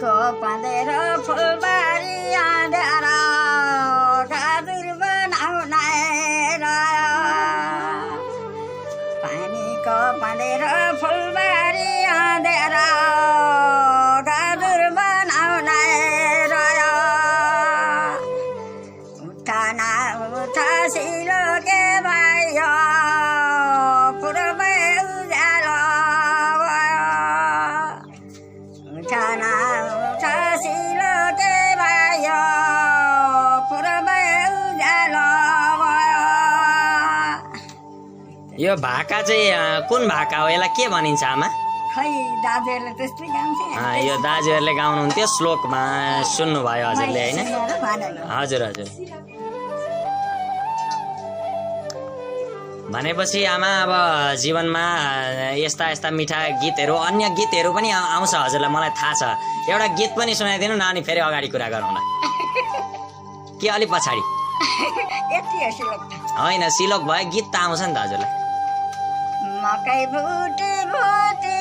पानीको पँधेर फुलबारी आँधेर गाजुर बनाउन पानीको पँधेर फुलबारी आँधेर गाजुर बनाउन उठा न उठा सिलो के भयो पूर्वै उज्यालो उठा न उठा सिलो के भयो पूर्वै उज्यालो यो भाका चाहिँ कुन भाका हो यसलाई के भनिन्छ आमा खै दाजुहरूले त्यस्तै गाउँथे यो दाजुहरूले गाउनुहुन्थ्यो श्लोकमा सुन्नुभयो हजुरले होइन हजुर हजुर भनेपछि आमा अब जीवनमा यस्ता यस्ता मिठा गीतहरू अन्य गीतहरू पनि आउँछ हजुरलाई मलाई थाहा छ एउटा गीत पनि सुनाइदिनु न अनि फेरि अगाडि कुरा गरौँ न के अलि पछाडि होइन सिलोक भयो गीत त आउँछ नि त हजुरलाई मकै भुटी भुटी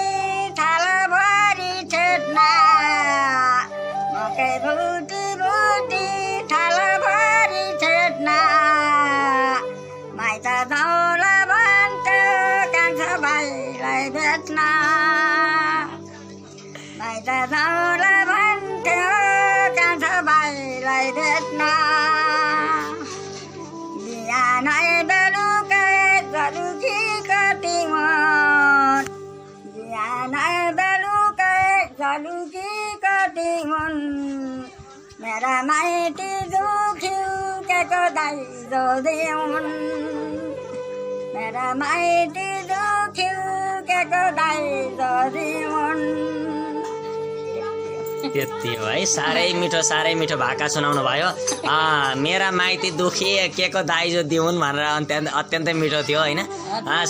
थालभरि छेड्ना मकै भुटी भुटी थालभरि छेड्ना माइत दौला भन्थ्यो कान्छा भाइलाई भेट्न माइत दौला भन्थ्यो कान्छा भाइलाई भेट्न बिहानै बेलुकै जलुकी कति हुन् बिहानै बेलुकै जलुकी कति हुन् मेरा माइती दुख्युकेको दाइजो दिउन् मेरा माइती दुख्युकेको दाइजो दिउन् त्यति हो है साह्रै मिठो भाका सुनाउनु भयो मेरा माइती दुखी के को दाइजो दिउन् भनेर अत्यन्तै मिठो थियो होइन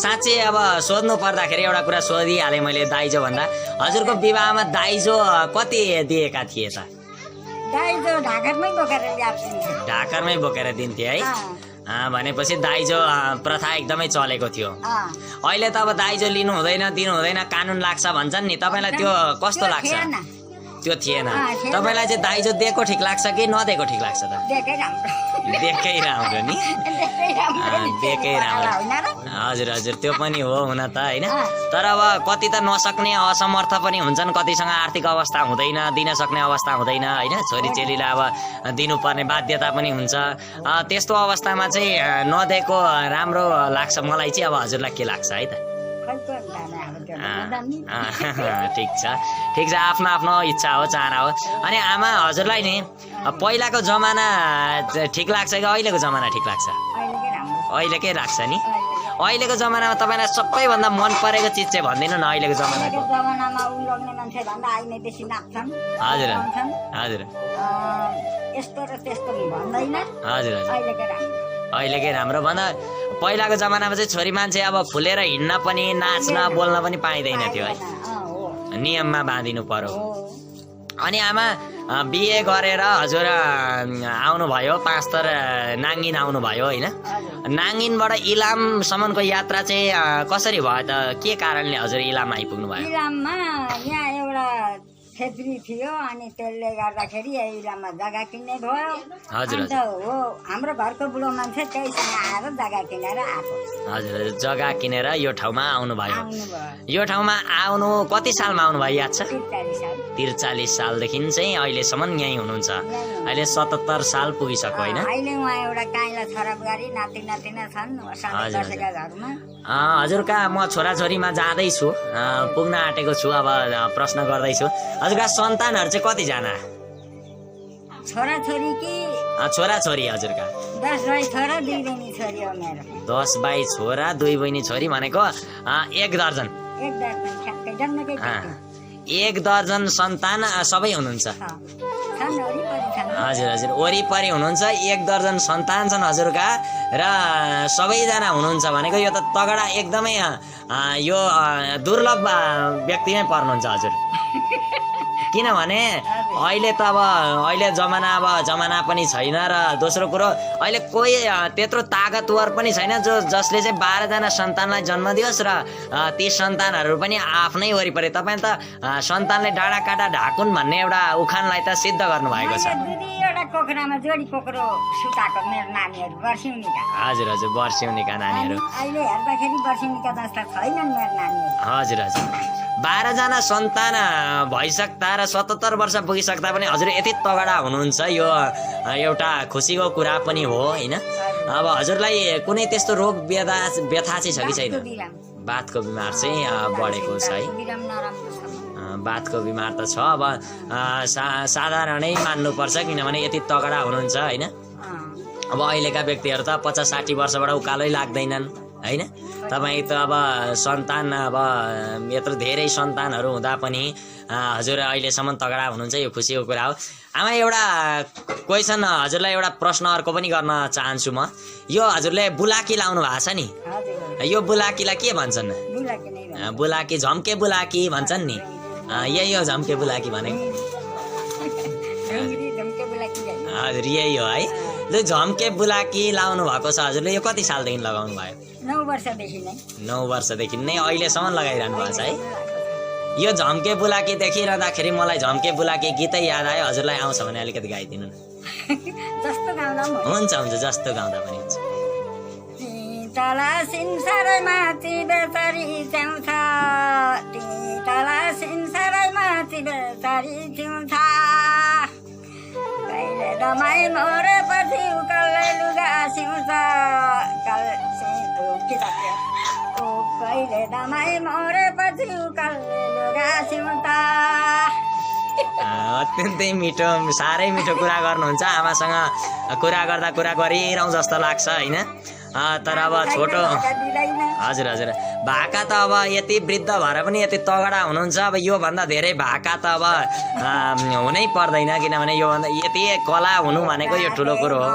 साँच्चै अब सोध्नु पर्दाखेरि एउटा कुरा सोधिहालेँ मैले दाइजो भन्दा हजुरको विवाहमा दाइजो कति दिएका थिए त दाइजो ढाकरमै बोकेर ल्याउँथे ढाकरमै बोकेर दिन्थे है भनेपछि दाइजो प्रथा एकदमै चलेको थियो अहिले त अब दाइजो लिनु हुँदैन दिनु हुँदैन कानुन लाग्छ भन्छन् नि तपाईँलाई त्यो कस्तो लाग्छ त्यो थिएन तपाईँलाई चाहिँ दाइजो दिएको ठिक लाग्छ कि नदिएको ठिक लाग्छ त देखेकै राम्रो नि देखेकै राम्रो हजुर हजुर त्यो पनि हो हुन त होइन तर अब कति त नसक्ने असमर्थ पनि हुन्छन् कतिसँग आर्थिक अवस्था हुँदैन दिन सक्ने अवस्था हुँदैन होइन छोरीचेलीलाई अब दिनुपर्ने बाध्यता पनि हुन्छ त्यस्तो अवस्थामा चाहिँ नदिएको राम्रो लाग्छ मलाई चाहिँ अब हजुरलाई के लाग्छ है त ठिक छ आफ्नो आफ्नो इच्छा हो चाहना हो अनि आमा हजुरलाई नि पहिलाको जमाना ठिक लाग्छ कि अहिलेको जमाना ठिक लाग्छ अहिलेकै लाग्छ नि अहिलेको जमानामा तपाईँलाई सबैभन्दा मन परेको चिज चाहिँ भनिदिनु न अहिलेको जमानाको हजुर हजुर हजुर अहिलेकै राम्रो भन्दा पहिलाको जमानामा चाहिँ छोरी मान्छे अब खुलेर हिँड्न पनि नाच्न बोल्न पनि पाइँदैन थियो है नियममा बाँधिनु पर्यो अनि आमा बिए गरेर हजुर आउनुभयो पाँचथर नाङ्गिन आउनुभयो होइन नाङ्गिनबाट इलामसम्मको यात्रा चाहिँ कसरी भयो त के कारणले हजुर इलाम आइपुग्नु भयो इलाममा यहाँ एउटा छेत्री थियो अनि त्यसले गर्दाखेरि इलाममा जग्गा किन्ने भयो अन्त हो हाम्रो घरको बुढो मान्छे त्यहीसँग आएर जग्गा किनेर आएको हजुर हजुर जग्गा किनेर यो ठाउँमा आउनुभयो यो ठाउँमा आउनु कति सालमा आउनुभयो याद छ 43 सालदेखि चाहिँ अहिलेसम्म यहीँ हुनुहुन्छ अहिले 77 साल पुगिसक्यो होइन अहिले उहाँ एउटा काइला छोरा बुहारी नाति नातिना छन् घरमा हजुरका म छोराछोरीमा जाँदैछु पुग्न आँटेको छु अब प्रश्न गर्दैछु हजुरका सन्तानहरू चाहिँ कतिजना छोराछोरी कि छोराछोरी हजुरका 10 भाइ छोरा 2 बहिनी छोरी हो मेरो 10 भाइ छोरा 2 बहिनी छोरी भनेको 1 दर्जन 1 दर्जन ठ्याक्कै जन्मकै 1 दर्जन सन्तान सबै हुनुहुन्छ हजुर हजुर वरिपरि हुनुहुन्छ 1 दर्जन सन्तान छन् हजुरका र सबैजना हुनुहुन्छ भनेको यो त तगडा एकदमै यो दुर्लभ व्यक्तिमै पर्नुहुन्छ हजुर किनभने अहिले त अब अहिले जमाना पनि छैन र दोस्रो कुरो अहिले कोही त्यत्रो ताकतवर पनि छैन जसले चाहिँ 12 जना सन्तानलाई जन्म दियोस् र ती सन्तानहरू पनि आफ्नै वरिपरि। तपाईँ त सन्तानले डाँडा काँडा ढाकुन् भन्ने एउटा उखानलाई त सिद्ध गर्नुभएको छ। एउटा कोखरामा जोडी कोक्रो सुताएको मेरो नानीहरू वर्षिउनीका। हजुर हजुर वर्षिउनीका नानीहरू अहिले हेर्दाखेरि वर्षिउनीका जस्ता छैनन् मेरो नानीहरू। हजुर हजुर 12 जना सन्तान भइसक्दा र 77 वर्ष पुगिसक्दा पनि हजुर यति तगडा हुनुहुन्छ, यो एउटा खुसीको कुरा पनि हो होइन। अब हजुरलाई कुनै त्यस्तो रोग व्यथा चाहिँ छ कि छैन? बातको बिमार चाहिँ बढेको छ है। बातको बिमार त छ। अब साधारणै मान्नुपर्छ किनभने यति तगडा हुनुहुन्छ होइन। अब अहिलेका व्यक्तिहरू त 50-60 वर्षबाट उकालै लाग्दैनन् होइन। तपाईँ त अब सन्तान अब यत्रो धेरै सन्तानहरू हुँदा पनि हजुर अहिलेसम्म तगडा हुनुहुन्छ, यो खुसीको कुरा हो। आमा एउटा क्वेसन हजुरलाई एउटा प्रश्न अर्को पनि गर्न चाहन्छु म। यो हजुरले बुलाकी लाउनु भएको छ नि, यो बुलाकीलाई के भन्छन्? बुलाकी झम्के बुलाकी भन्छन् नि, यही हो झम्के बुलाकी भनेको? हजुर यही हो है। ल झम्के बुलाकी लाउनु भएको छ हजुरले, यो कति सालदेखि लगाउनु भयो? 9 वर्षदेखि नै। 9 वर्षदेखि नै अहिलेसम्म लगाइरहनु भएको छ है। यो झम्के बुलाकी देखिरहँदाखेरि मलाई झम्के बुलाकी गीतै याद आयो। हजुरलाई आउँछ भने अलिकति गाइदिनु न। जस्तो गाउँदा हुन्छ हुन्छ, जस्तो गाउँदा पनि हुन्छ। तला सिन्सारैमा चिबेचरी च्याउँछ, तला सिन्सारैमा चिबेचरी च्याउँछ, कहिले दमाई मरेपछि उकालै लुगा सिउँछ, कहिले दमाई मरेपछि उकालै लुगा सिउँछ। अत्यन्तै मिठो, साह्रै मिठो कुरा गर्नुहुन्छ। आमासँग कुरा गर्दा कुरा गरिरहँ जस्तो लाग्छ होइन। तर अब छोटो हजुर हजुर भाका त अब यति वृद्ध भएर पनि यति तगडा हुनुहुन्छ। अब योभन्दा धेरै भाका त अब हुनै पर्दैन किनभने योभन्दा यति कला हुनु भनेको यो ठुलो कुरो हो।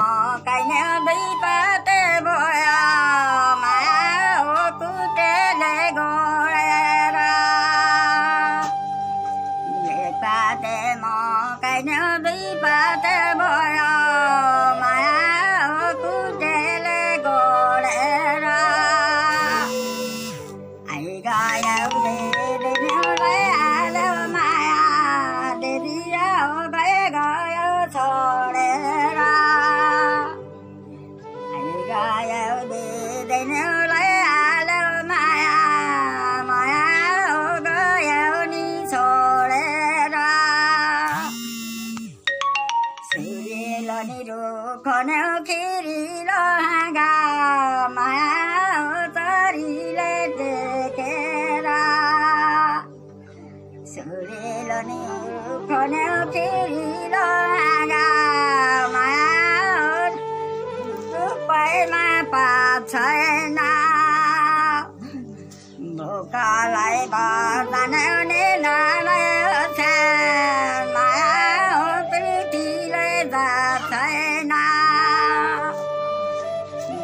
भोकालाई बजाउने नालाई ओछ्यान, माया हो पृथ्वीले जाछैन,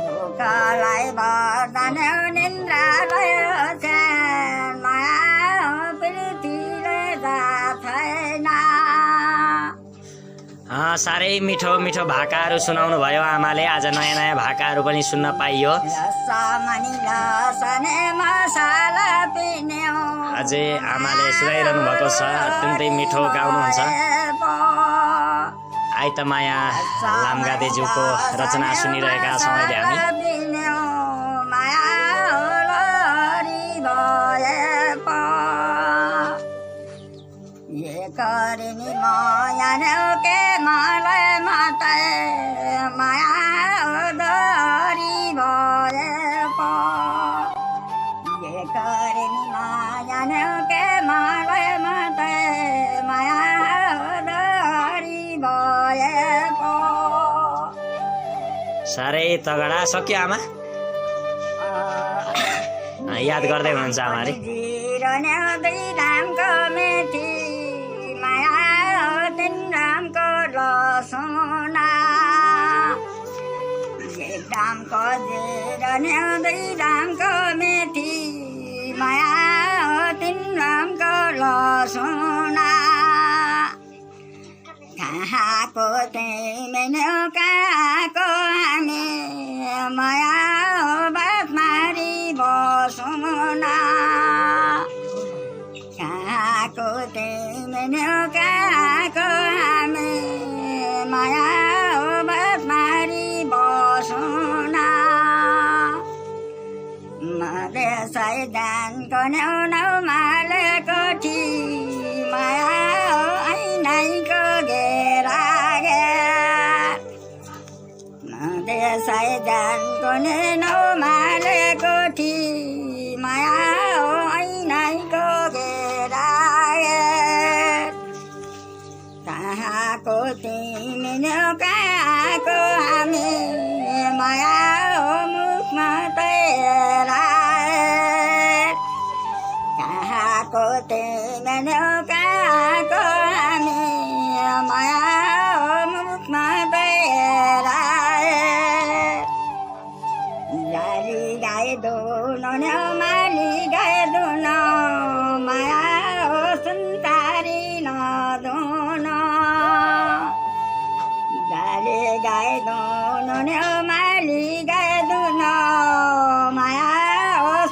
भोकालाई बजाउने निन्द्रालाई ओछ्यान, माया हो पृथ्वीले जाछैन। साह्रै मिठो मिठो भाकाहरू सुनाउनु भयो आमाले। आज नयाँ नयाँ भाकाहरू पनि सुन्न पाइयो। अझै आमाले सुनाइरहनु भएको छ, अत्यन्तै मिठो गाउनुहुन्छ। आइ त माया लामगादेज्यूको रचना सुनिरहेका छौँ अहिले हामी। साह्रै तगडा सक्यो आमा, याद गर्दै हुनुहुन्छ आमाले। कहाँको तिमी कहाँको हामी माया बात मारी बसौँ न कहाँको तिमी कहाँको हामी माया बात मारी बसौँ न मधेसै दानको मालेको माया ऐनाइको घेरा मधेसै दानको मालेको माया ऐनाइको घेरा कहाँको तिमी कहाँको हामी माया मुखमा तेरा कहाँको तिमी कहाँको हामी माया मुखमा तेरा जाली गाए दोनो माली गाए दोनो माया सुन्तारी नदोनो जाली गाए दोनो माली गाए दोनो माया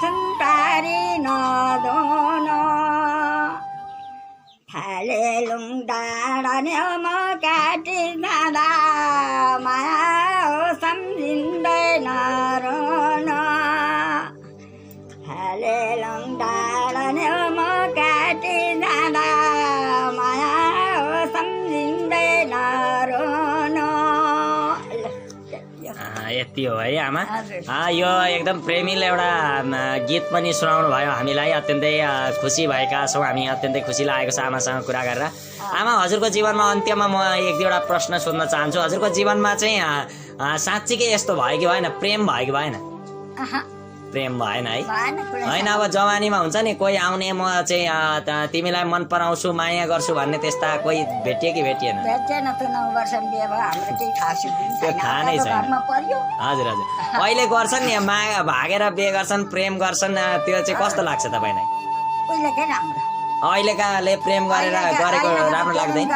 सुन्तारी नदोनो फाले लुङ डाँडा म काटी जाँदा माया सम्झिँदैन रोन फाले लुङ डाँडा म काटी जाँदा माया सम्झिँदैन रोन यति हो है आमा यो एकदम प्रेमीले एउटा गीत पनि सुनाउनु भयो हामीलाई अत्यन्तै खुसी भएका छौँ हामी अत्यन्तै खुसी लागेको छ आमासँग कुरा गरेर आमा हजुरको जीवनमा अन्त्यमा म एक दुईवटा प्रश्न सोध्न चाहन्छु हजुरको जीवनमा चाहिँ साँच्चीकै यस्तो भयो कि भएन प्रेम भयो कि भएन प्रेम भएन है होइन अब जवानीमा हुन्छ नि कोही आउने म चाहिँ तिमीलाई मन पराउँछु माया गर्छु भन्ने त्यस्ता कोही भेटियो कि भेटिएन त्यो थाहा नै छैन हजुर हजुर अहिले गर्छन् नि भागेर बिहे गर्छन् प्रेम गर्छन् त्यो चाहिँ कस्तो लाग्छ तपाईँलाई अहिलेकाले प्रेम गरेर गरेको राम्रो लाग्दैन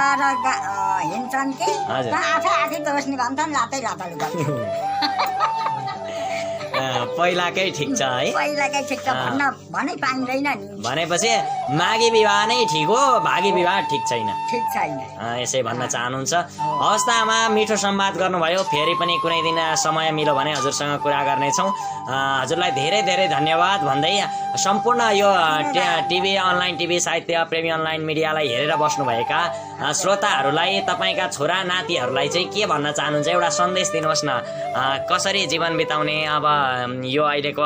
पहिलाकै ठिक छ है भनेपछि मागी विवाह नै ठिक हो भागी विवाह ठिक छैन यसै भन्न चाहनुहुन्छ हवस् त आमा मिठो संवाद गर्नुभयो फेरि पनि कुनै दिन समय मिल्यो भने हजुरसँग कुरा गर्नेछौँ हजुरलाई धेरै धेरै धन्यवाद भन्दै सम्पूर्ण यो टिभी अनलाइन टिभी साहित्य प्रेमी अनलाइन मिडियालाई हेरेर बस्नुभएका श्रोताहरूलाई तपाईँका छोरा नातिहरूलाई चाहिँ के भन्न चाहनुहुन्छ एउटा सन्देश दिनुहोस् न कसरी जीवन बिताउने अब यो अहिलेको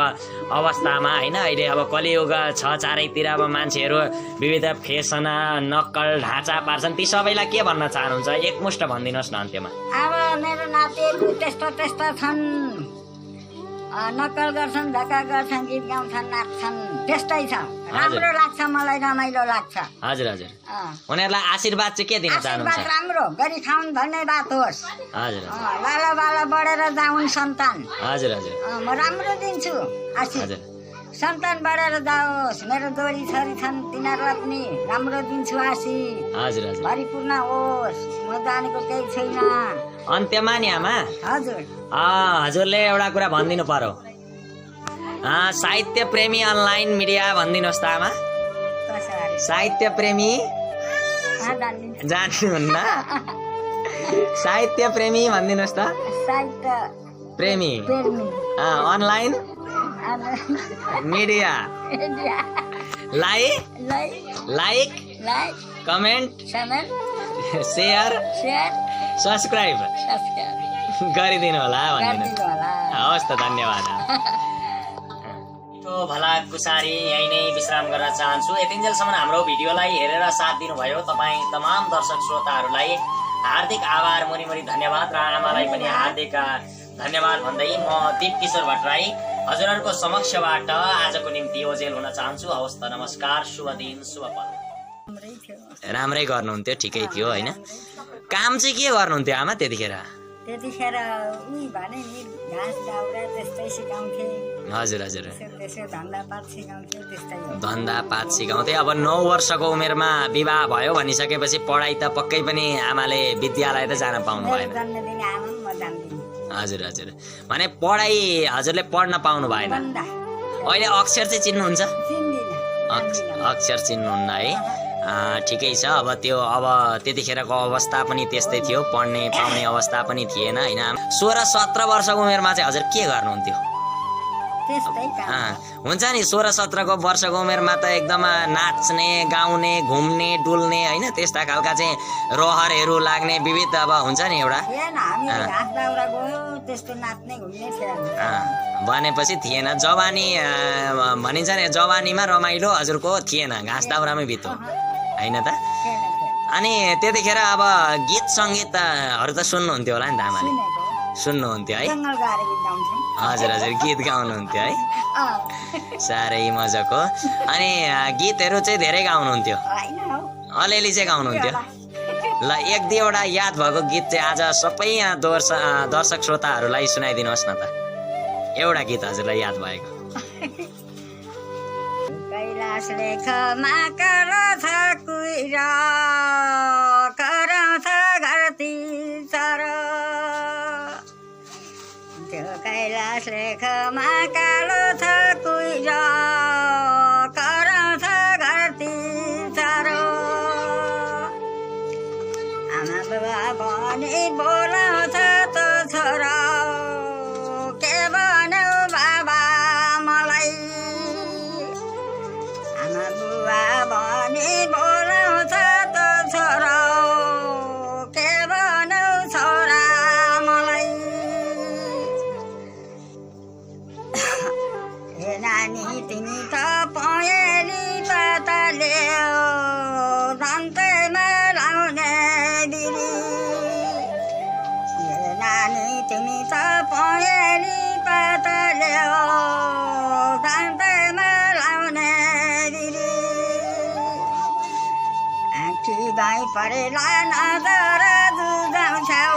अवस्थामा होइन अहिले अब कलियुग छ चारैतिर अब मान्छेहरू विविध फेसन नक्कल ढाँचा पार्छन् ती सबैलाई के भन्न चाहनुहुन्छ एकमुष्ट भनिदिनुहोस् न अन्त्यमा अब मेरो नातिहरू त्यस्तो छन् नक्कल गर्छन् धक्का गर्छन् गीत गाउँछन् नाच्छन् त्यस्तै छ राम्रो लाग्छ मलाई रमाइलो लाग्छ हजुर हजुर उनीहरूलाई आशीर्वाद चाहिँ के दिन चाहनुहुन्छ राम्रो गरी खाउन् भन्ने बात होस् हजुर लाला बाला बढेर जाउन् सन्तान हजुर हजुर म राम्रो दिन्छु आशीर्वाद सन्तान बढेर जाओस् मेरो छोरी छोरी छन् तिनीहरू पनि राम्रो दिन्छु आशीर्वाद हजुर हजुर भरिपूर्ण होस् म जानेको केही छैन अन्त्यमा नि आमा हजुर हजुरले एउटा कुरा भनिदिनु पर्यो साहित्य प्रेमी अनलाइन मिडिया भनिदिनुहोस् त आमा साहित्य प्रेमी जान्नुहुन्न साहित्य प्रेमी भनिदिनुहोस् त साहित्य प्रेमी online media like comment share subscribe गरिदिनु होला भनिदिनु हवस् त धन्यवाद भला कुसारी यही नै विश्राम गर्न चाहन्छु यतिन्जेलसम्म हाम्रो भिडियोलाई हेरेर साथ दिनुभयो तपाईँ तमाम दर्शक श्रोताहरूलाई हार्दिक आभार मुरी धन्यवाद र आमालाई पनि हार्दिक धन्यवाद भन्दै म दीप किशोर भट्टराई हजुरहरूको समक्षबाट आजको निम्ति ओजेल हुन चाहन्छु हवस् त नमस्कार शुभ दिन शुभ पल राम्रै गर्नुहुन्थ्यो ठिकै थियो होइन काम चाहिँ के गर्नुहुन्थ्यो आमा त्यतिखेर त्यतिखेर उही भने नि घाँस दाउरा त्यस्तै सिकाउँथे। हजुर हजुर त्यसो धन्दापात सिकाउँथे त्यस्तै। धन्दापात सिकाउँथे। अब 9 वर्षको उमेरमा विवाह भयो भनिसकेपछि पढाइ त पक्कै पनि आमाले विद्यालय त जान पाउनु भएन। जन्मदिने आमा म जान्दिनँ। हजुर हजुर भने पढाइ हजुरले पढ्न पाउनु भएन। अहिले अक्षर चाहिँ चिन्नुहुन्छ? अक्षर चिन्नुहुन्न है। ठिकै छ। अब त्यतिखेरको अवस्था पनि त्यस्तै थियो, पढ्ने पाउने अवस्था पनि थिएन होइन। 16-17 वर्षको उमेरमा चाहिँ हजुर के गर्नुहुन्थ्यो? हुन्छ नि 16-17 वर्षको उमेरमा त एकदम नाच्ने गाउने घुम्ने डुल्ने होइन त्यस्ता खालका चाहिँ रहरहरू लाग्ने विविध अब हुन्छ नि एउटा भनेपछि थिएन। जवानी भनिन्छ नि जवानीमा रमाइलो हजुरको थिएन, घाँस दाउरामै बित्यो होइन त। अनि त्यतिखेर अब गीत सङ्गीतहरू त सुन्नुहुन्थ्यो होला नि त आमाले? सुन्नुहुन्थ्यो है? हजुर हजुर गीत गाउनुहुन्थ्यो है? साह्रै मजाको। अनि गीतहरू चाहिँ धेरै गाउनुहुन्थ्यो? अलिअलि चाहिँ गाउनुहुन्थ्यो? ल 1-2वटा याद भएको गीत चाहिँ आज सबै दर्शक श्रोताहरूलाई सुनाइदिनुहोस् न त। एउटा गीत हजुरलाई याद भएको। कैलाश लेखमा कराउँछ कुइरा कराउँछ घरती चर। त्यो कैलाश लेखमा कालो छ कुइरा कराउँछ घरती चर। आमा बुबा भने बोलाउँछ त छोरा के भन्यो बाबा मलाई। आमा बुबा भने बोलाउँछ त छोरा के भन्यो छोरा मलाई। हे नानी तिमी त पहेँली पाता ल्याऊ दन्तैमा लाउने दिदी। हे नानी तिमी त पहेँली पाता ल्याऊ दन्तैमा लाउने दिदी। आँखी भाइ परेला नजर जुझाउँछौ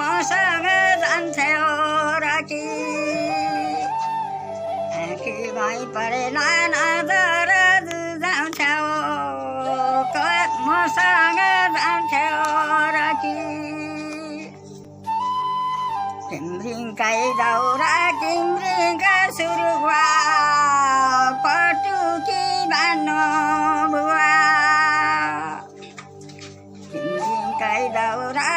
मसँग जान्छौ र कि। आँखी भाइ परेला नजर जुझाउँछौ मसँग जान्छौ र कि। किम्रिङकै दाउरा किम्रिङका सुरुवा पटुकी बान्नु बुवा। किम्रिङकै दाउरा